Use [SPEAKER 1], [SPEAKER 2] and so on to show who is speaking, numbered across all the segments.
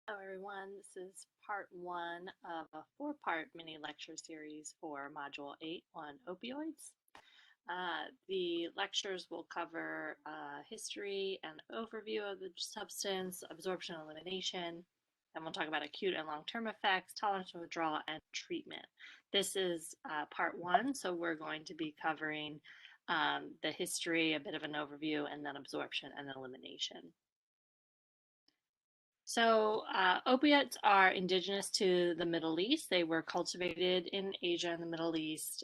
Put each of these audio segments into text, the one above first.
[SPEAKER 1] Hello everyone, this is part one of a four-part mini lecture series for Module 8 on opioids. The lectures will cover history and overview of the substance, absorption and elimination, then we'll talk about acute and long-term effects, tolerance to withdrawal, and treatment. This is part one, so we're going to be covering the history, a bit of an overview, and then absorption and elimination. So, opiates are indigenous to the Middle East. They were cultivated in Asia and the Middle East.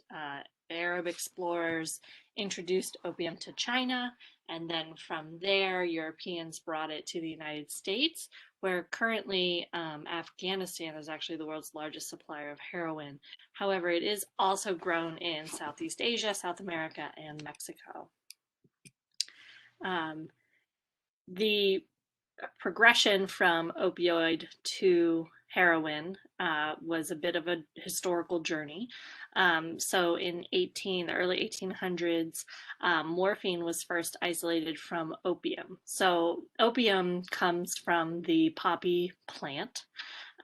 [SPEAKER 1] Arab explorers introduced opium to China, and then from there, Europeans brought it to the United States, where currently Afghanistan is actually the world's largest supplier of heroin. However, it is also grown in Southeast Asia, South America, and Mexico. The progression from opioid to heroin was a bit of a historical journey. So in the early 1800s, morphine was first isolated from opium. So opium comes from the poppy plant.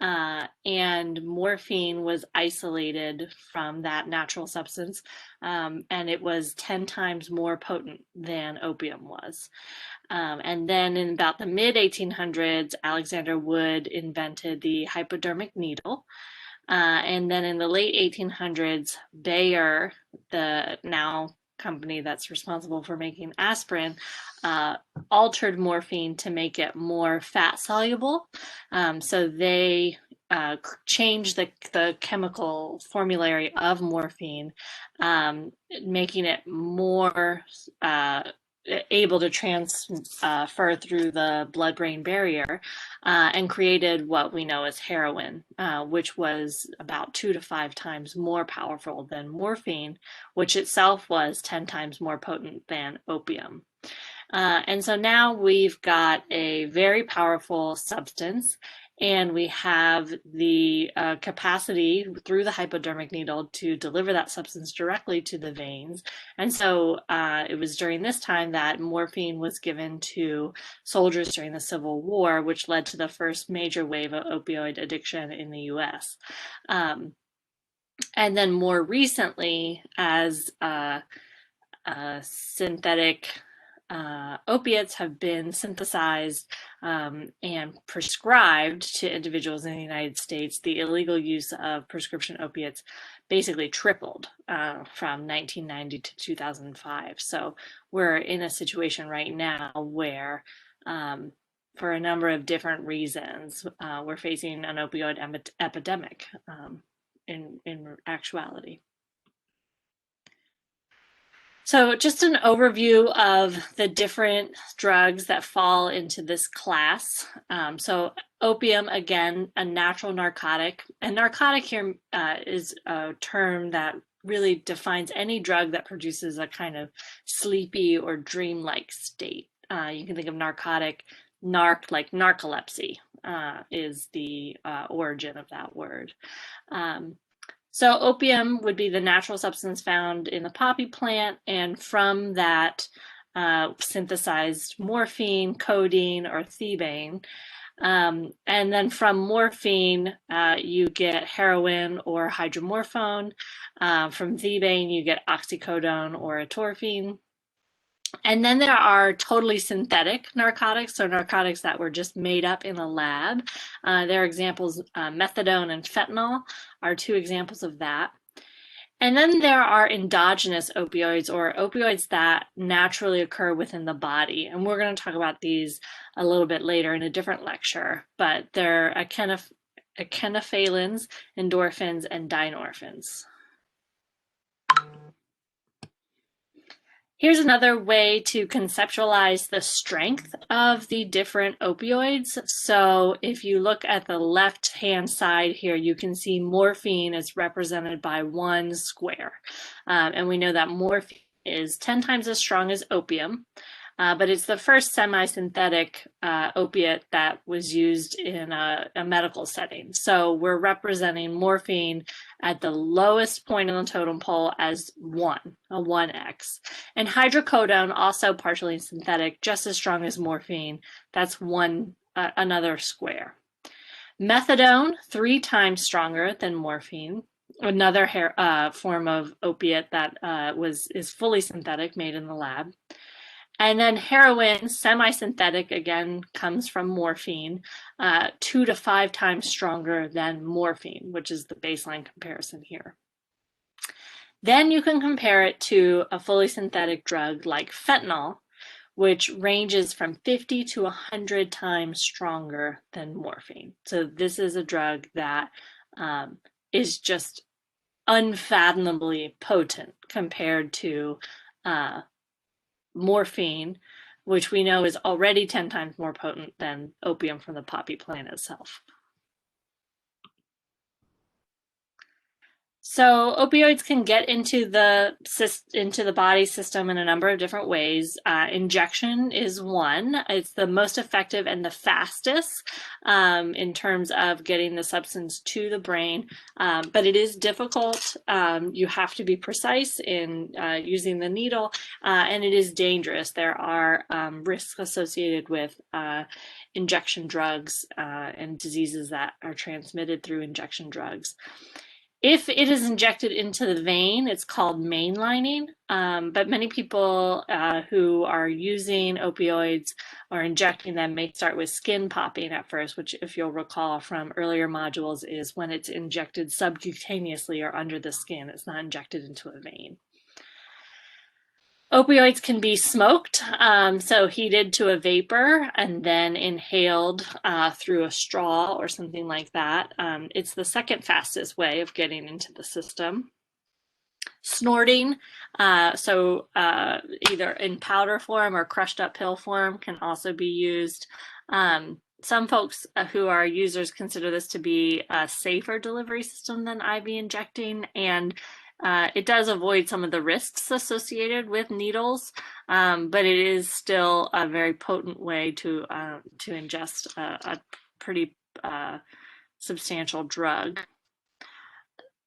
[SPEAKER 1] And morphine was isolated from that natural substance, and it was 10 times more potent than opium was. And then in about the mid 1800s, Alexander Wood invented the hypodermic needle. And then in the late 1800s, Bayer, the now company that's responsible for making aspirin, altered morphine to make it more fat soluble. So they changed the chemical formulary of morphine, making it more able to transfer through the blood-brain barrier, and created what we know as heroin, which was about 2 to 5 times more powerful than morphine, which itself was 10 times more potent than opium. And so now we've got a very powerful substance, and we have the capacity through the hypodermic needle to deliver that substance directly to the veins. And so it was during this time that morphine was given to soldiers during the Civil War, which led to the first major wave of opioid addiction in the US. And then more recently, as synthetic opiates have been synthesized and prescribed to individuals in the United States, the illegal use of prescription opiates basically tripled from 1990 to 2005. So we're in a situation right now where, for a number of different reasons, we're facing an opioid epidemic in actuality. So just an overview of the different drugs that fall into this class. So opium, again, a natural narcotic. And narcotic here is a term that really defines any drug that produces a kind of sleepy or dreamlike state. You can think of narcotic, like narcolepsy is the origin of that word. So opium would be the natural substance found in the poppy plant, and from that synthesized morphine, codeine, or thebaine. And then from morphine, you get heroin or hydromorphone. From thebaine, you get oxycodone or atorphine. And then there are totally synthetic narcotics, so narcotics that were just made up in a lab. There are examples, methadone and fentanyl are two examples of that. And then there are endogenous opioids, or opioids that naturally occur within the body. And we're going to talk about these a little bit later in a different lecture, but they're echinophalins, endorphins, and dynorphins. Here's another way to conceptualize the strength of the different opioids. So if you look at the left-hand side here, you can see morphine is represented by one square. And we know that morphine is 10 times as strong as opium, but it's the first semi-synthetic opiate that was used in a medical setting. So we're representing morphine at the lowest point on the totem pole as 1, a 1x. And hydrocodone, also partially synthetic, just as strong as morphine. That's another square. Methadone, 3 times stronger than morphine. Another form of opiate that is fully synthetic, made in the lab. And then heroin, semi-synthetic, again, comes from morphine, 2 to 5 times stronger than morphine, which is the baseline comparison here. Then you can compare it to a fully synthetic drug like fentanyl, which ranges from 50 to 100 times stronger than morphine. So this is a drug that is just unfathomably potent compared to morphine, which we know is already 10 times more potent than opium from the poppy plant itself. So opioids can get into the body system in a number of different ways. Injection is one. It's the most effective and the fastest in terms of getting the substance to the brain, but it is difficult. You have to be precise in using the needle, and it is dangerous. There are risks associated with injection drugs and diseases that are transmitted through injection drugs. If it is injected into the vein, it's called mainlining, but many people who are using opioids or injecting them may start with skin popping at first, which, if you'll recall from earlier modules, is when it's injected subcutaneously or under the skin. It's not injected into a vein. Opioids can be smoked, so heated to a vapor and then inhaled through a straw or something like that. It's the second fastest way of getting into the system. Snorting, either in powder form or crushed up pill form, can also be used. Some folks who are users consider this to be a safer delivery system than IV injecting, and it does avoid some of the risks associated with needles, but it is still a very potent way to ingest a pretty substantial drug.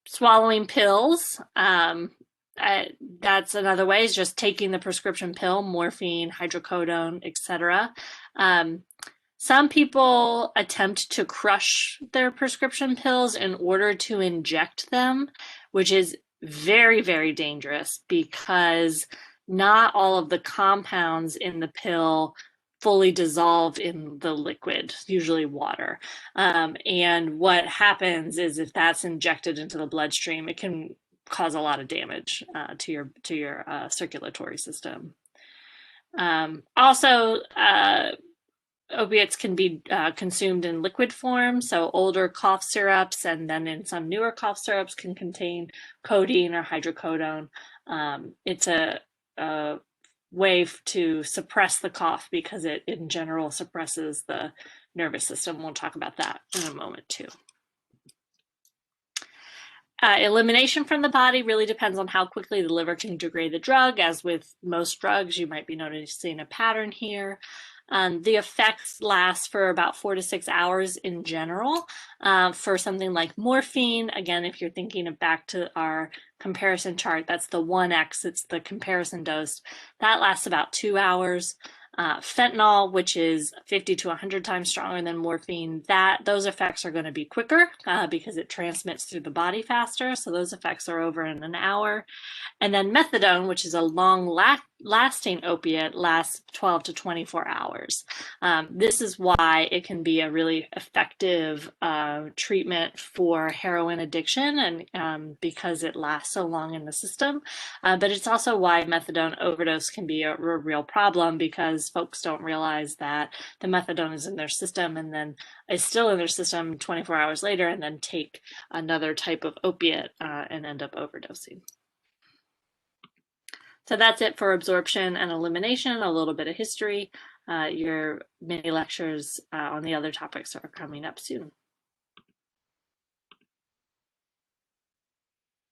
[SPEAKER 1] Swallowing pills, that's another way, is just taking the prescription pill, morphine, hydrocodone, etc. Some people attempt to crush their prescription pills in order to inject them, which is very, very dangerous because not all of the compounds in the pill fully dissolve in the liquid, usually water. And what happens is, if that's injected into the bloodstream, it can cause a lot of damage to your circulatory system. Also, opiates can be consumed in liquid form, so older cough syrups and then in some newer cough syrups can contain codeine or hydrocodone. It's a way to suppress the cough because it in general suppresses the nervous system. We'll talk about that in a moment too. Elimination from the body really depends on how quickly the liver can degrade the drug. As with most drugs, you might be noticing a pattern here. The effects last for about 4 to 6 hours in general. For something like morphine, again, if you're thinking back to our comparison chart, that's the 1x, it's the comparison dose. That lasts about 2 hours. Fentanyl, which is 50 to 100 times stronger than morphine, those effects are going to be quicker because it transmits through the body faster. So those effects are over in an hour. And then methadone, which is a long-lasting opiate, lasts 12 to 24 hours. This is why it can be a really effective treatment for heroin addiction, and because it lasts so long in the system. But it's also why methadone overdose can be a real problem, because folks don't realize that the methadone is in their system and then is still in their system 24 hours later, and then take another type of opiate and end up overdosing. So that's it for absorption and elimination, a little bit of history. Your mini lectures on the other topics are coming up soon.